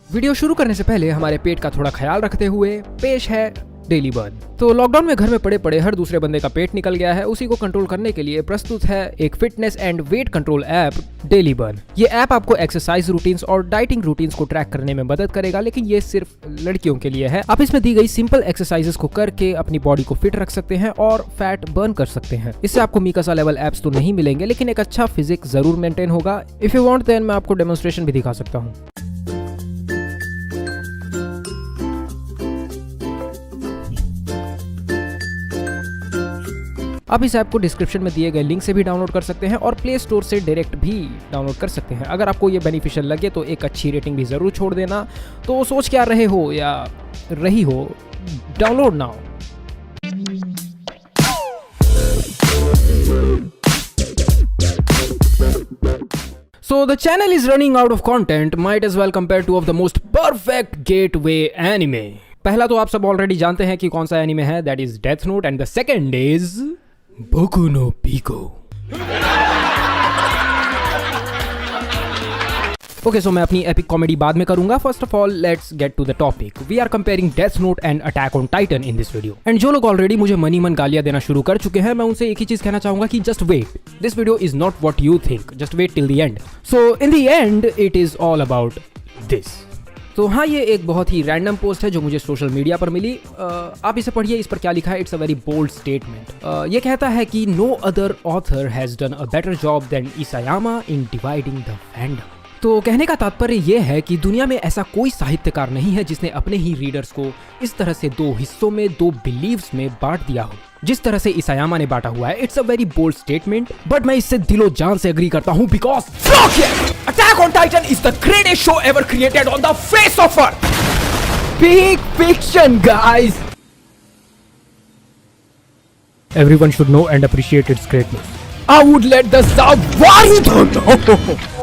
Video शुरू करने से पहले हमारे पेट का थोड़ा ख्याल रखते हुए पेश है डेली बर्न। तो लॉकडाउन में घर में पड़े पड़े हर दूसरे बंदे का पेट निकल गया है, उसी को कंट्रोल करने के लिए प्रस्तुत है एक fitness and weight control app daily burn. ये ऐप आपको एक्सरसाइज रूटीन्स और डाइटिंग रूटीन्स को ट्रैक करने में मदद करेगा, लेकिन ये सिर्फ लड़कियों के लिए है। आप इसमें दी गई सिंपल एक्सरसाइजेस को करके अपनी बॉडी को फिट रख सकते हैं और फैट बर्न कर सकते हैं। इससे आपको मीकासा लेवल एप्स तो नहीं मिलेंगे, लेकिन एक अच्छा फिजिक जरूर मेंटेन होगा। इफ यू वांट देन मैं आपको डेमोन्स्ट्रेशन भी दिखा सकता हूँ। आप इस ऐप को डिस्क्रिप्शन में दिए गए लिंक से भी डाउनलोड कर सकते हैं और प्ले स्टोर से डायरेक्ट भी डाउनलोड कर सकते हैं। अगर आपको ये बेनिफिशियल लगे तो एक अच्छी रेटिंग भी ज़रूर छोड़ देना। तो सोच क्या रहे हो या रही हो, download now. So the channel is running out of content, might as well compare two of the most perfect gateway anime. पहला तो आप सब ऑलरेडी जानते हैं कि कौन सा एनिमे है, that is Death Note, and the second is Boku no Pico. Okay, so मैं अपनी एपिक कॉमेडी बाद में करूंगा। First of all let's get to the topic. We are comparing Death Note and Attack on Titan in this video. And जो लोग already मुझे money मन गालियां देना शुरू कर चुके हैं, मैं उनसे एक ही चीज कहना चाहूंगा कि just wait, this video is not what you think, just wait till the end. So in the end it is all about this. तो हाँ, ये एक बहुत ही रैंडम पोस्ट है जो मुझे सोशल मीडिया पर मिली। आप इसे पढ़िए, इस पर क्या लिखा है। It's a very bold statement. ये कहता है कि no other author has done a better job than Isayama in dividing the fandom. तो कहने का तात्पर्य यह है कि दुनिया में ऐसा कोई साहित्यकार नहीं है जिसने अपने ही रीडर्स को इस तरह से दो हिस्सों में, दो बिलीव्स में बांट दिया हो जिस तरह से इसायामा ने बांटा हुआ है। It's a very bold statement, but मैं इससे दिलो जान से एग्री करता हूं, because Attack on Titan is the greatest show ever created on the face of earth. Big fiction guys, everyone should know and appreciate its greatness. I would let the south war it.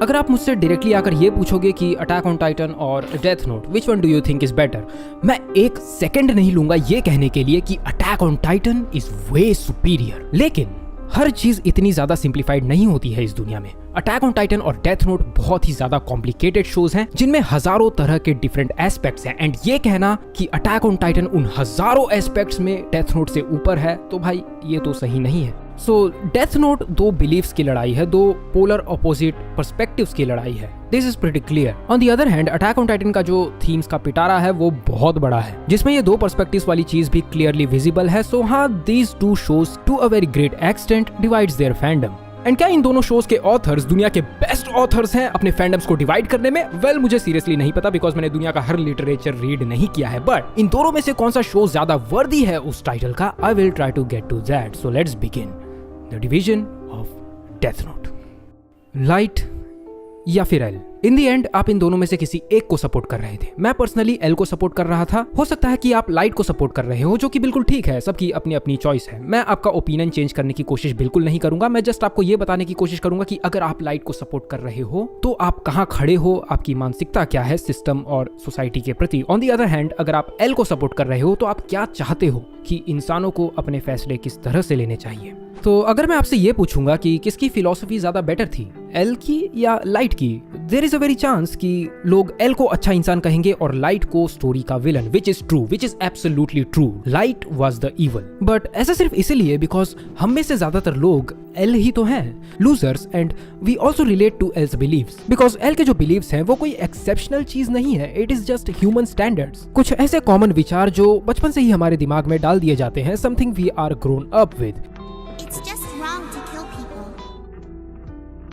अगर आप मुझसे directly आकर ये पूछोगे कि Attack on Titan और Death Note, which one do you think is better, मैं एक सेकंड नहीं लूंगा ये कहने के लिए कि Attack on Titan is way superior. लेकिन हर चीज इतनी ज्यादा सिंप्लीफाइड नहीं होती है इस दुनिया में। अटैक ऑन टाइटन और डेथ नोट बहुत ही ज्यादा कॉम्प्लिकेटेड शोज हैं जिनमें हजारों तरह के डिफरेंट एस्पेक्ट्स हैं, एंड ये कहना कि अटैक ऑन टाइटन उन हजारों एस्पेक्ट्स में डेथ नोट से ऊपर है, तो भाई ये तो सही नहीं है। सो डेथ नोट दो बिलीव्स की लड़ाई है, दो पोलर अपोजिट पर्सपेक्टिव्स की लड़ाई है। This is pretty clear. On the other hand, Attack on Titan का जो थीम्स का पिटारा है वो बहुत बड़ा है, जिसमें ये दो पर्सपेक्टिव्स वाली चीज भी क्लियरली विजिबल है। सो हाँ, these two shows to a very great extent divides their fandom. And क्या इन दोनों शोज के ऑथर्स दुनिया के बेस्ट ऑथर्स हैं अपने फैंडम्स को डिवाइड करने में? वेल, मुझे सीरियसली नहीं पता, बिकॉज मैंने दुनिया का हर लिटरेचर रीड नहीं किया है। बट इन दोनों में से कौन सा शो ज्यादा वर्दी है उस टाइटल का, I will try to get to that. So let's begin the division of Death Note. Light या फिर एल? इन दी एंड आप इन दोनों में से किसी एक को सपोर्ट कर रहे थे। मैं पर्सनली एल को सपोर्ट कर रहा था। हो सकता है कि आप लाइट को सपोर्ट कर रहे हो, जो कि बिल्कुल ठीक है, सबकी अपनी अपनी चॉइस है। मैं आपका ओपिनियन चेंज करने की कोशिश बिल्कुल नहीं करूंगा। मैं जस्ट आपको ये बताने की कोशिश करूंगा कि अगर आप लाइट को सपोर्ट कर रहे हो तो आप कहाँ खड़े हो, आपकी मानसिकता क्या है सिस्टम और सोसाइटी के प्रति। ऑन दी अदर हैंड, अगर आप एल को सपोर्ट कर रहे हो तो आप क्या चाहते हो कि इंसानों को अपने फैसले किस तरह से लेने चाहिए। तो अगर मैं आपसे ये पूछूंगा कि किसकी फिलॉसफी ज्यादा बेटर थी, एल की या लाइट की, there is a very chance कि लोग एल को अच्छा इंसान कहेंगे और लाइट को स्टोरी का villain, which is true, which is absolutely true. Light was the evil, but ऐसा सिर्फ इसीलिए बिकॉज हम में से ज्यादातर लोग एल ही तो हैं, losers, and we also relate to L's believes, because L के जो बिलीव्स हैं वो कोई एक्सेप्शनल चीज नहीं है, it is just human standards. कुछ ऐसे कॉमन विचार जो बचपन से ही हमारे दिमाग में डाल दिए जाते हैं, something we are grown up with.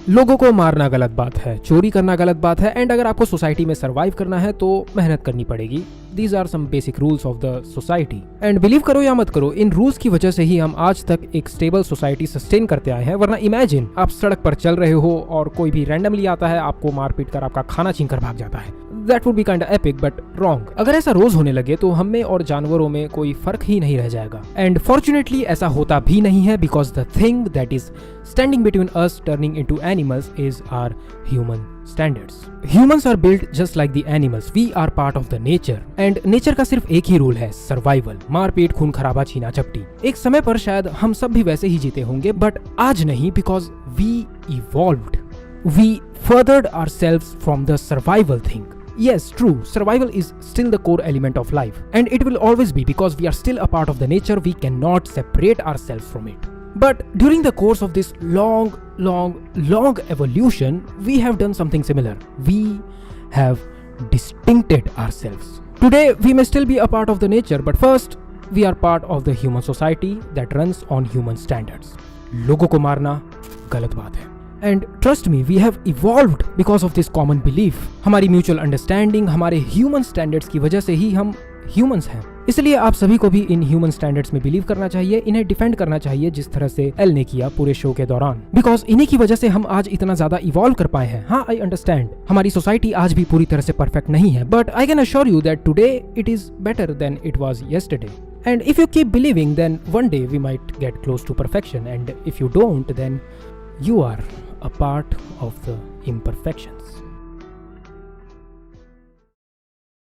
लोगों को मारना गलत बात है, चोरी करना गलत बात है, एंड अगर आपको सोसाइटी में सरवाइव करना है तो मेहनत करनी पड़ेगी। These are some basic rules of the society, and believe करो या मत करो, इन रूल्स की वजह से ही हम आज तक एक स्टेबल सोसाइटी सस्टेन करते आए हैं। वरना इमेजिन आप सड़क पर चल रहे हो और कोई भी रैंडमली आता है, आपको मार पीट कर आपका खाना छीन कर भाग जाता है। That would be kind of epic but wrong. अगर ऐसा रोज होने लगे तो हम में और जानवरों में कोई फर्क ही नहीं रह जाएगा। एंड फॉर्चुनेटली ऐसा होता भी नहीं है, because the thing that is standing between us turning into animals is our human standards. Humans are built just like the animals. We are part of the nature. And nature का सिर्फ एक ही rule है, survival. मारपीट, खून खराबा, छीना झपटी। एक समय पर शायद हम सब भी वैसे ही जीते होंगे, बट आज नहीं, because we evolved. We furthered ourselves from the survival thing. Yes, true. Survival is still the core element of life. And it will always be, because we are still a part of the nature. We cannot separate ourselves from it. But during the course of this long evolution, we have done something similar. We have distincted ourselves. Today, we may still be a part of the nature, but first, we are part of the human society that runs on human standards. लोगों को मारना गलत बात है. And trust me, we have evolved because of this common belief. हमारी mutual understanding, हमारे human standards की वजह से ही हम humans हैं. इसलिए आप सभी को भी इन ह्यूमन स्टैंडर्ड्स में बिलीव करना चाहिए, इन्हें डिफेंड करना चाहिए जिस तरह से एल ने किया पूरे शो के दौरान, बिकॉज इन्हीं की वजह से हम आज इतना ज्यादा इवॉल्व कर पाए हैं. हाँ, आई अंडरस्टैंड हमारी सोसाइटी आज भी पूरी तरह से परफेक्ट नहीं है, but I can assure you that today it is better than it was yesterday. And if you keep believing, then one day we might get close to perfection, and if you don't, then you are a part of the imperfections.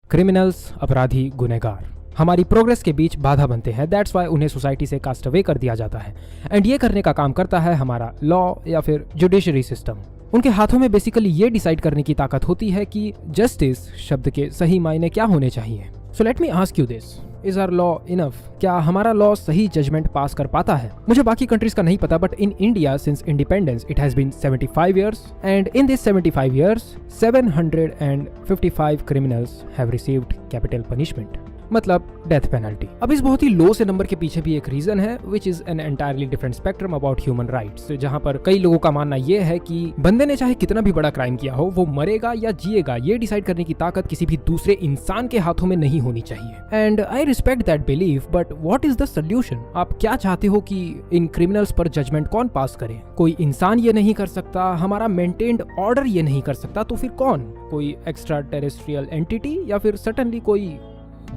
Criminals, अपराधी, गुनहगार हमारी progress के बीच बाधा बनते हैं. That's why उन्हें society से कास्ट अवे कर दिया जाता है. एंड ये करने का काम करता है हमारा लॉ या फिर जुडिशरी सिस्टम. उनके हाथों में बेसिकली ये डिसाइड करने की ताकत होती है कि जस्टिस शब्द के सही मायने क्या होने चाहिए. So let me ask you this, is our law enough? क्या हमारा लॉ सही जजमेंट पास कर पाता है? मुझे बाकी कंट्रीज का नहीं पता, but in India since independence it has been 75 years, and in this 75 years 755 criminals have received capital punishment, मतलब डेथ पेनल्टी. अब इस बहुत ही लो से नंबर के पीछे भी एक रीजन है, which is an entirely different spectrum about human rights, जहां पर कई लोगों का मानना यह है कि बंदे ने चाहे कितना भी बड़ा क्राइम किया हो, वो मरेगा या जिएगा, ये डिसाइड करने की ताकत किसी भी दूसरे इंसान के हाथों में नहीं होनी चाहिए. And I respect that belief, but what is the solution? आप क्या चाहते हो कि इन क्रिमिनल्स पर जजमेंट कौन पास करे? कोई इंसान ये नहीं कर सकता, हमारा मेंटेन्ड ऑर्डर ये नहीं कर सकता, तो फिर कौन? कोई एक्स्ट्रा टेरेस्ट्रियल एंटिटी या फिर सर्टेनली कोई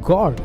गॉड?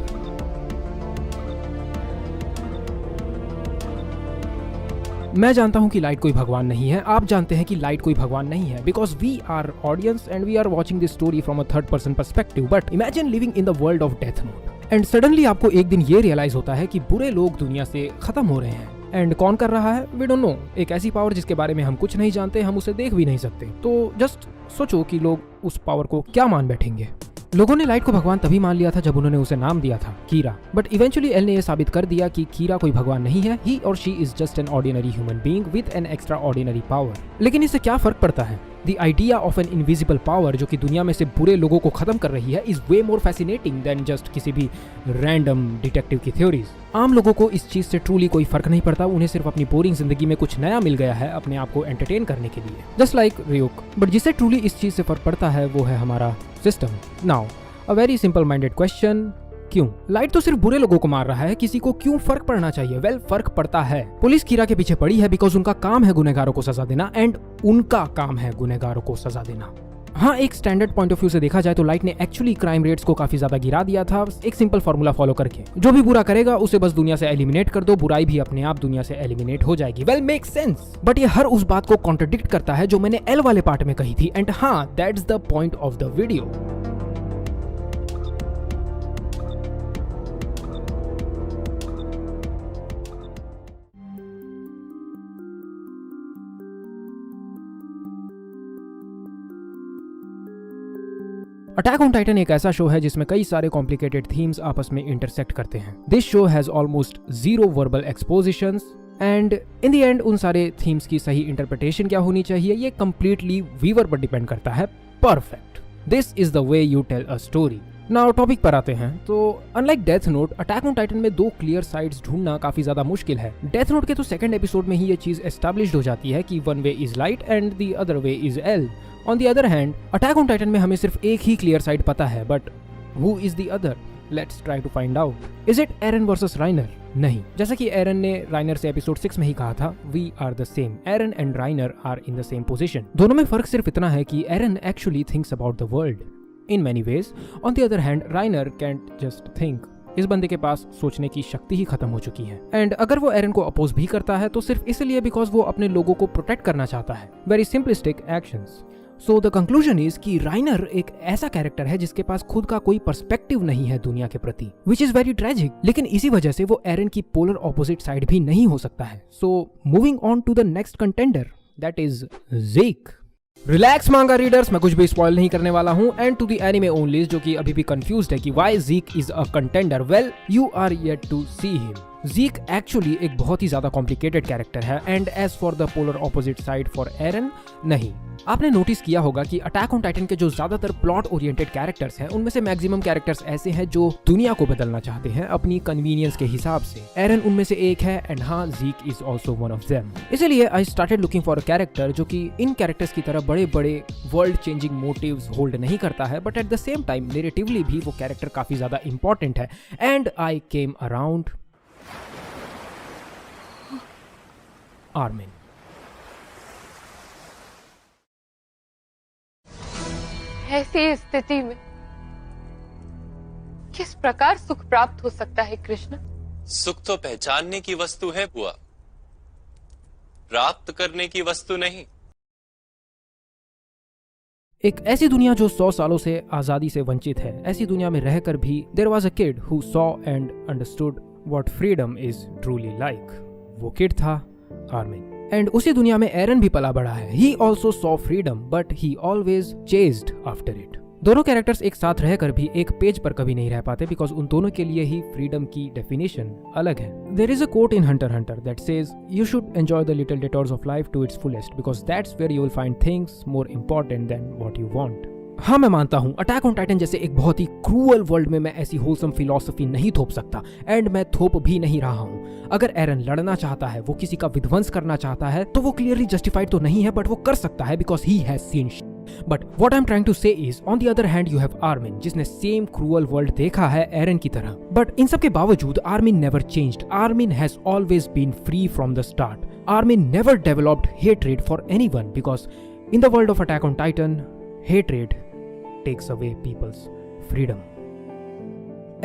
मैं जानता हूं कि लाइट कोई भगवान नहीं है, आप जानते हैं कि लाइट कोई भगवान नहीं है, because we are audience and we are watching this story from a third person perspective. But imagine living in the world of Death Note, and suddenly आपको एक दिन ये रियलाइज होता है कि बुरे लोग दुनिया से खत्म हो रहे हैं. एंड कौन कर रहा है? We don't know. एक ऐसी पावर जिसके बारे में हम कुछ नहीं जानते, हम उसे देख भी नहीं सकते. तो जस्ट सोचो कि लोग उस पावर को क्या मान बैठेंगे. लोगों ने लाइट को भगवान तभी मान लिया था जब उन्होंने उसे नाम दिया था कीरा. बट इवेंचुअली एल ने यह साबित कर दिया कि कीरा कोई भगवान नहीं है. ही और she is just an ordinary human being with an extra ordinary power. लेकिन इससे क्या फर्क पड़ता है? The idea of an invisible power जो कि दुनिया में से बुरे लोगों को खत्म कर रही है is way more fascinating than just किसी भी रैंडम डिटेक्टिव की थ्योरीज. आम लोगों को इस चीज से ट्रूली कोई फर्क नहीं पड़ता. उन्हें सिर्फ अपनी बोरिंग जिंदगी में कुछ नया मिल गया है अपने आप को एंटरटेन करने के लिए, जस्ट लाइक रियोक. बट जिसे ट्रूली इस चीज से फर्क पड़ता है वो है हमारा system. Now a very simple minded question, क्यों? लाइट तो सिर्फ बुरे लोगों को मार रहा है, किसी को क्यों फर्क पड़ना चाहिए? वेल, फर्क पड़ता है. पुलिस कीरा के पीछे पड़ी है बिकॉज उनका काम है गुनहगारों को सजा देना, एंड उनका काम है गुनहगारों को सजा देना. हाँ, एक स्टैंडर्ड पॉइंट ऑफ व्यू से देखा जाए तो लाइट ने एक्चुअली क्राइम रेट्स को काफी ज्यादा गिरा दिया था, एक सिंपल फॉर्मूला फॉलो करके. जो भी बुरा करेगा उसे बस दुनिया से एलिमिनेट कर दो, बुराई भी अपने आप दुनिया से एलिमिनेट हो जाएगी. Well, make sense. बट ये हर उस बात को कॉन्ट्रडिक्ट करता है जो मैंने एल वाले पार्ट में कही थी. एंड हाँ, that's the point of the video. Attack on Titan एक ऐसा शो है जिसमें कई सारे कॉम्प्लिकेटेड थीम्स आपस में इंटरसेक्ट करते हैं. This show has almost 0 verbal expositions, and in the end उन सारे थीम्स की सही इंटरप्रिटेशन क्या होनी चाहिए ये कंप्लीटली व्यूअर पर डिपेंड करता है. Perfect. This is the way you tell a story. Now topic पर आते हैं. तो unlike Death Note, Attack on Titan में 2 क्लियर साइड्स ढूंढना काफी ज्यादा मुश्किल है. डेथ नोट के तो सेकंड एपिसोड में ही ये चीज एस्टैब्लिश्ड हो जाती है कि one way is light and the other way is L. On the other hand, Attack on Titan में हमें सिर्फ एक ही क्लियर साइड पता है, but who is the other? Let's try to find out. Is it Eren versus Reiner? नहीं. जैसा कि एरन ने राइनर से एपिसोड 6 में ही कहा था, we are the same. Eren and Reiner are in the same position. दोनों में फर्क सिर्फ इतना है कि Eren actually thinks about the world. In many ways. On the other hand Reiner can't just think. इस बंदे के पास सोचने की शक्ति ही खत्म हो चुकी है। एंड अगर वो एरन को अपोज भी करता है तो सिर्फ इसलिए बिकॉज वो अपने लोगों को प्रोटेक्ट करना चाहता है। Very simplistic actions. So the conclusion is कि राइनर एक ऐसा कैरेक्टर है जिसके पास खुद का कोई पर्सपेक्टिव नहीं है दुनिया के प्रति, विच इज वेरी ट्रेजिक। लेकिन इसी वजह से वो एरन की पोलर ऑपोजिट साइड भी नहीं हो सकता है। So moving on to the next contender, that is Zeke. Relax manga readers, मैं कुछ भी स्पॉइल नहीं करने वाला हूं। And to the anime only जो कि अभी भी कंफ्यूज्ड है कि why Zeke is a contender, well you are yet to see him. Zeke actually एक बहुत ही ज्यादा कॉम्प्लिकेटेड कैरेक्टर है। And as for the polar opposite side for Eren, नहीं। आपने नोटिस किया होगा कि अटैक ऑन टाइटन के जो ज्यादातर प्लॉट ओरिएंटेड कैरेक्टर्स हैं उनमें से मैक्सिमम कैरेक्टर्स ऐसे हैं जो दुनिया को बदलना चाहते हैं अपनी कन्वीनियंस के हिसाब से। एरन उनमें से एक है एंड हाँ, Zeke is also one of them. इसलिए I started looking for a character जो कि इन कैरेक्टर्स की तरह बड़े बड़े वर्ल्ड चेंजिंग मोटिव्स होल्ड नहीं करता है, but at the same time narratively भी वो कैरेक्टर काफी ज्यादा इंपॉर्टेंट है। And I came around Armin. ऐसी स्थिति में किस प्रकार सुख प्राप्त हो सकता है कृष्ण? सुख तो पहचानने की वस्तु है बुआ, प्राप्त करने की वस्तु नहीं। एक ऐसी दुनिया जो 100 सालों से आजादी से वंचित है, ऐसी दुनिया में रहकर भी there was a kid who saw and understood what freedom is truly like. वो किड था आर्मिन। एंड उसी दुनिया में एरन भी पला बड़ा है। He also saw freedom but he always chased after it. दोनों कैरेक्टर्स एक साथ रहकर भी एक पेज पर कभी नहीं रह पाते बिकॉज उन दोनों के लिए ही फ्रीडम की डेफिनेशन अलग है। There is a quote in Hunter Hunter that says you should enjoy the little detours of life to its fullest because that's where you will find things more important than what you want. हाँ, मैं मानता हूँ attack on Titan जैसे एक बहुत ही cruel world में मैं ऐसी होलसम फिलॉसफी नहीं थोप सकता एंड मैं थोप भी नहीं रहा हूँ। अगर एरन लड़ना चाहता है, वो किसी का विध्वंस करना चाहता है, तो वो क्लियरली जस्टिफाइड तो नहीं है बट वो कर सकता है because he has seen. But what I am trying to say is on the other hand you have Armin जिसने सेम क्रूअल वर्ल्ड देखा है एरन की तरह। बट इन सब के बावजूद Armin never changed. Armin has always been free from the start. Armin never developed hatred for anyone because in the world of Attack on Titan hatred takes away people's freedom.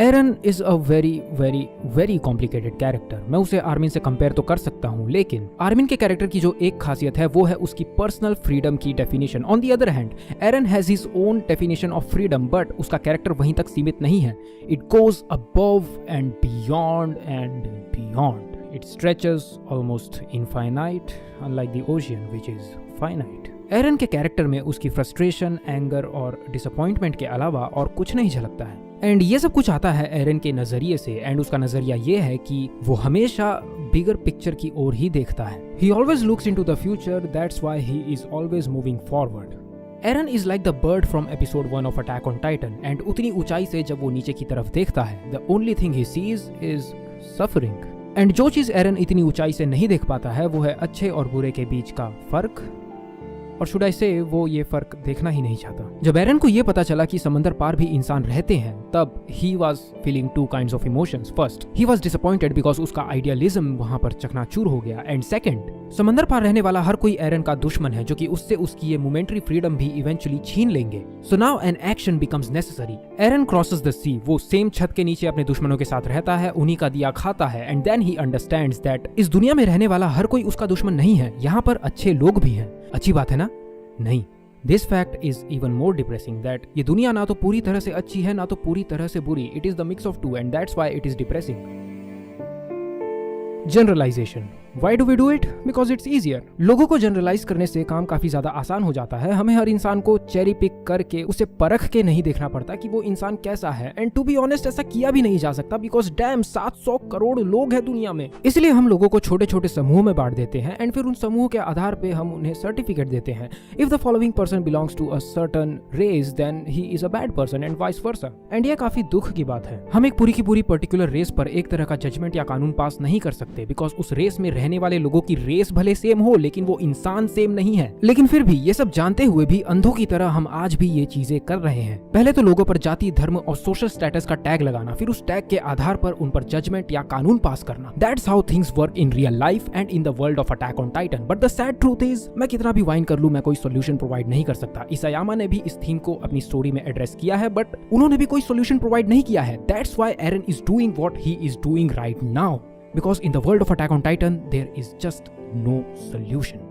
Eren is a very very very complicated character. मैं उसे Armin से compare तो कर सकता हूँ, लेकिन Armin के character की जो एक खासियत है वो है उसकी पर्सनल फ्रीडम की definition. On the other hand Eren has his own definition of freedom but उसका कैरेक्टर वहीं तक सीमित नहीं है। It goes above and beyond and beyond. It stretches almost infinite unlike the ocean which is finite. Eren के character में उसकी frustration, anger और डिसअपॉइंटमेंट के अलावा और कुछ नहीं झलकता है। एंड ये सब कुछ आता है एरन के नजरिए से एंड उसका नजरिया ये है कि वो हमेशा बिगर पिक्चर की ओर ही देखता है। He always looks into the future, that's why he is always moving forward. Eren is like the bird from episode 1 of Attack on Titan and उतनी ऊंचाई से जब वो नीचे की तरफ देखता है the only thing he sees is suffering. And जो चीज एरन इतनी ऊंचाई से नहीं देख पाता है वो है अच्छे और बुरे के बीच का फर्क, और शुड आई से वो ये फर्क देखना ही नहीं चाहता। जब एरन को ये पता चला कि समंदर पार भी इंसान रहते हैं तब he was feeling two kinds of emotions. First he was disappointed because उसका आइडियलिज्म वहां पर चकनाचूर हो गया एंड सेकंड समंदर पार रहने वाला हर कोई एरन का दुश्मन है जो कि उससे उसकी ये मोमेंटरी फ्रीडम भी इवेंचुअली छीन लेंगे। So now an action becomes necessary. Eren crosses the sea. वो सेम छत के नीचे अपने दुश्मनों के साथ रहता है, उन्हीं का दिया खाता है and then he understands that इस दुनिया में रहने वाला हर कोई उसका दुश्मन नहीं है। यहाँ पर अच्छे लोग भी हैं। अच्छी बात है ना? नहीं। This fact is even more depressing that ये दुनिया ना तो पूरी तरह से अच्छी है ना तो पूरी तरह से बुरी। It is the mix of two and that's why it is depressing. Generalization. Why do we do it? Because it's easier. लोगों को जनरलाइज करने से काम काफी ज्यादा आसान हो जाता है। हमें हर इंसान को चेरी पिक करके उसे परख के नहीं देखना पड़ता कि वो इंसान कैसा है। एंड टू बी ऑनेस्ट ऐसा किया भी नहीं जा सकता बिकॉज डैम 700 करोड़ लोग हैं दुनिया में। इसलिए हम लोगों को छोटे छोटे समूह में बांट देते हैं एंड फिर उन समूह के आधार पे हम उन्हें सर्टिफिकेट देते हैं। If the following person belongs to a certain race then he is a bad person and vice versa. And ये काफी दुख की बात है। हम एक पूरी की पूरी पर्टिकुलर रेस पर एक तरह का जजमेंट या कानून पास नहीं कर सकते बिकॉज उस रेस में रहने वाले लोगों की रेस भले सेम हो लेकिन वो इंसान सेम नहीं है। लेकिन फिर भी ये सब जानते हुए भी अंधों की तरह हम आज भी ये चीजें कर रहे हैं। पहले तो लोगों पर जाति, धर्म और सोशल स्टेटस का टैग लगाना, फिर उस टैग के आधार पर उन पर जजमेंट या कानून पास करना। That's how things work in real life and in the world of Attack on Titan. But the sad truth is, मैं कितना भी वाइन कर लूं, मैं कोई सोल्यूशन प्रोवाइड नहीं कर सकता। इसायामा ने भी इस थीम को अपनी स्टोरी में एड्रेस किया है, बट उन्होंने भी कोई सोल्यूशन प्रोवाइड नहीं किया है। That's why Eren is doing what he is doing right now, because in the world of Attack on Titan there is just no solution.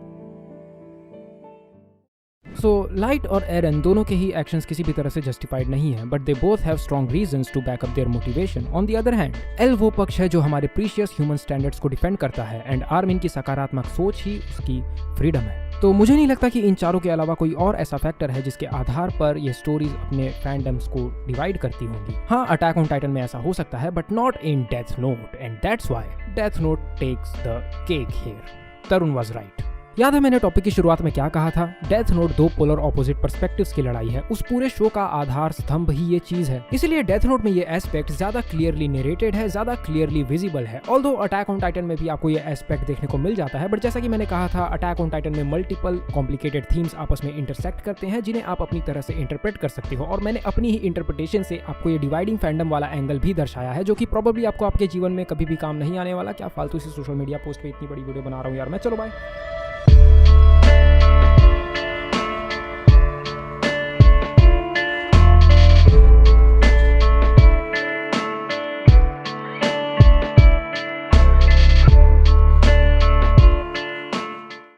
So light और एरन दोनों के ही एक्शंस किसी भी तरह से जस्टिफाइड नहीं है, but they both have strong reasons to back up their motivation. On the other hand, L वो पक्ष है जो हमारे प्रीशियस ह्यूमन स्टैंडर्ड्स को डिफेंड करता है एंड आर्मिन की सकारात्मक सोच ही उसकी फ्रीडम है। तो मुझे नहीं लगता कि इन चारों के अलावा कोई और ऐसा फैक्टर है जिसके आधार पर ये स्टोरीज अपने फैंडम्स को डिवाइड करती होंगी। हाँ, अटैक ऑन टाइटन में ऐसा हो सकता है, but not in Death Note, and that's why Death Note takes the cake here. Tarun was right. याद है मैंने टॉपिक की शुरुआत में क्या कहा था? डेथ नोट दो पोलर ऑपोजिट पर्सपेक्टिव्स की लड़ाई है। उस पूरे शो का आधार स्तंभ ही ये चीज है। इसलिए डेथ नोट में ये एस्पेक्ट ज्यादा क्लियरली नरेटेड है, ज्यादा क्लियरली विजिबल है। ऑल्दो अटैक ऑन टाइटन में भी आपको ये एस्पेक्ट देखने को मिल जाता है, बट जैसा कि मैंने कहा था, अटैक ऑन टाइटन में मल्टीपल कॉम्प्लिकेटेड थीम्स आपस में इंटरसेक्ट करते हैं जिन्हें आप अपनी तरह से इंटरप्रेट कर सकते हो। और मैंने अपनी ही इंटरप्रिटेशन से आपको ये डिवाइडिंग फैंडम वाला एंगल भी दर्शाया है, जो कि प्रोबेबली आपको आपके जीवन में कभी भी काम नहीं आने वाला। क्या फालतू सी सोशल मीडिया पोस्ट पे इतनी बड़ी वीडियो बना रहा हूँ यार मैं। चलो बाय।